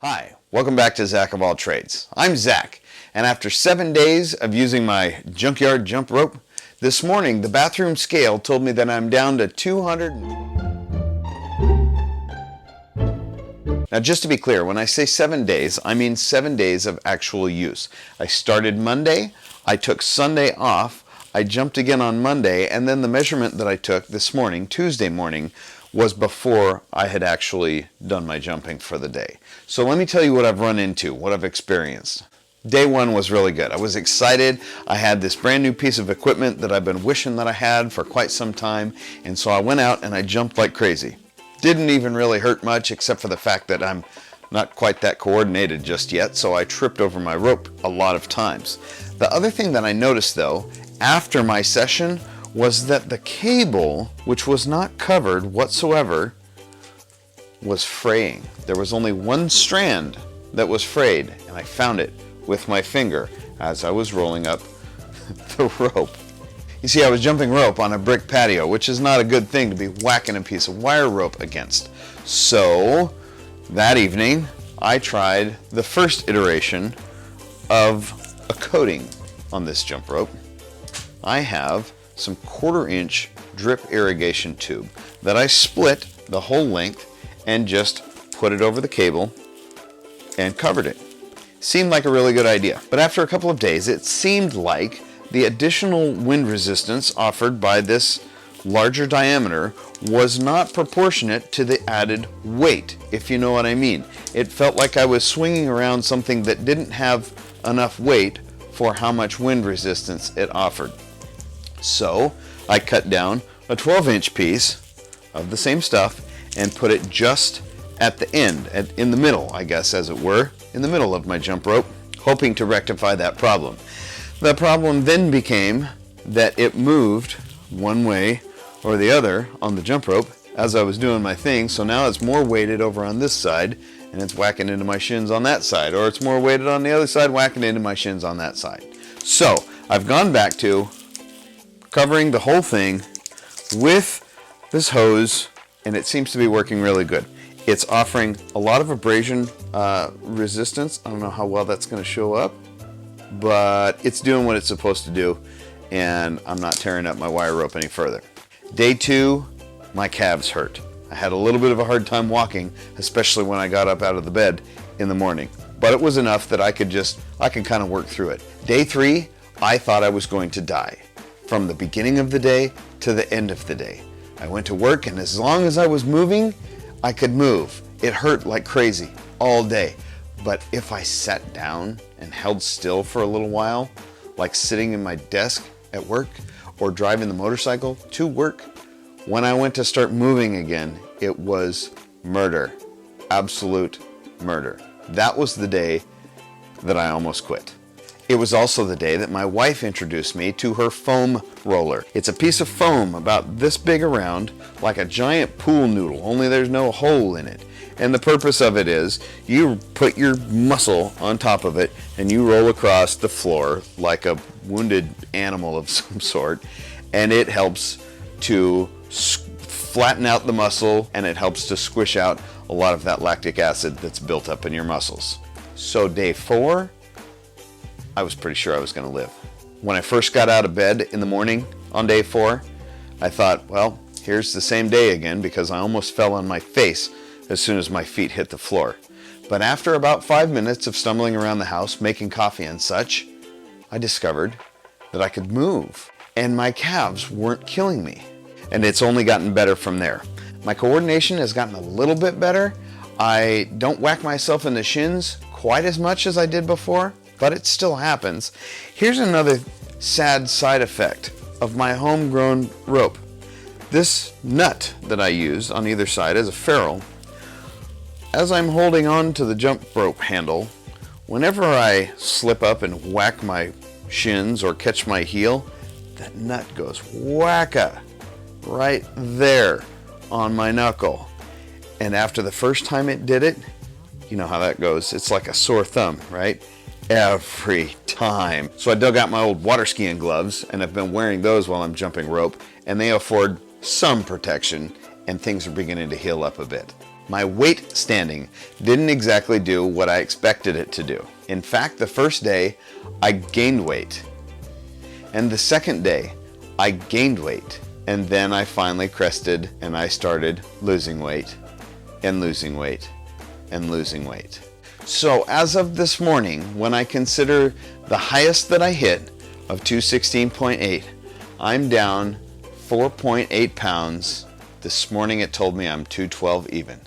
Hi, welcome back to Zack of All Trades. I'm Zack, and after 7 days of using my Junkyard Jumprope, this morning the bathroom scale told me that I'm down to 200. Now just to be clear, when I say 7 days, I mean 7 days of actual use. I started Monday, I took Sunday off, I jumped again on Monday, and then the measurement that I took this morning, Tuesday morning, was before I had actually done my jumping for the day. So let me tell you what I've run into, what I've experienced. Day one was really good. I was excited. I had this brand new piece of equipment that I've been wishing that I had for quite some time, and so I went out and I jumped like crazy. Didn't even really hurt much except for the fact that I'm not quite that coordinated just yet, so I tripped over my rope a lot of times. The other thing that I noticed though, after my session, was that the cable, which was not covered whatsoever, was fraying. There was only one strand that was frayed, and I found it with my finger as I was rolling up the rope. You see, I was jumping rope on a brick patio, which is not a good thing to be whacking a piece of wire rope against. So that evening, I tried the first iteration of a coating on this jump rope. I have some 1/4-inch drip irrigation tube that I split the whole length and just put it over the cable and covered it. Seemed like a really good idea, but after a couple of days it seemed like the additional wind resistance offered by this larger diameter was not proportionate to the added weight, if you know what I mean. It felt like I was swinging around something that didn't have enough weight for how much wind resistance it offered. So I cut down a 12-inch piece of the same stuff and put it just at the end, in the middle, I guess, as it were, in the middle of my jump rope, hoping to rectify that problem. The problem then became that it moved one way or the other on the jump rope as I was doing my thing, so now it's more weighted over on this side and it's whacking into my shins on that side, or it's more weighted on the other side, whacking into my shins on that side. So I've gone back to covering the whole thing with this hose, and it seems to be working really good. It's offering a lot of abrasion resistance. I don't know how well that's going to show up, but it's doing what it's supposed to do, and I'm not tearing up my wire rope any further. Day two, my calves hurt. I had a little bit of a hard time walking, especially when I got up out of the bed in the morning, but it was enough that I could kind of work through it. Day three, I thought I was going to die. From the beginning of the day to the end of the day. I went to work, and as long as I was moving, I could move. It hurt like crazy all day. But if I sat down and held still for a little while, like sitting in my desk at work or driving the motorcycle to work, when I went to start moving again, it was murder. Absolute murder. That was the day that I almost quit. It was also the day that my wife introduced me to her foam roller. It's a piece of foam about this big around, like a giant pool noodle, only there's no hole in it. And the purpose of it is you put your muscle on top of it and you roll across the floor like a wounded animal of some sort, and it helps to flatten out the muscle, and it helps to squish out a lot of that lactic acid that's built up in your muscles. So day 4, I was pretty sure I was going to live. When I first got out of bed in the morning on day 4, I thought, well, here's the same day again, because I almost fell on my face as soon as my feet hit the floor. But after about 5 minutes of stumbling around the house, making coffee and such, I discovered that I could move, and my calves weren't killing me. And it's only gotten better from there. My coordination has gotten a little bit better. I don't whack myself in the shins quite as much as I did before, but it still happens. Here's another sad side effect of my homegrown rope. This nut that I use on either side as a ferrule, as I'm holding on to the jump rope handle, whenever I slip up and whack my shins or catch my heel, that nut goes whacka right there on my knuckle. And after the first time it did it, you know how that goes. It's like a sore thumb, right? Every time. So I dug out my old water skiing gloves, and I've been wearing those while I'm jumping rope, and they afford some protection, and things are beginning to heal up a bit. My weight standing didn't exactly do what I expected it to do. In fact, the first day I gained weight, and the second day I gained weight, and then I finally crested and I started losing weight and losing weight and losing weight. So as of this morning, when I consider the highest that I hit of 216.8, I'm down 4.8 pounds. This morning it told me I'm 212 even.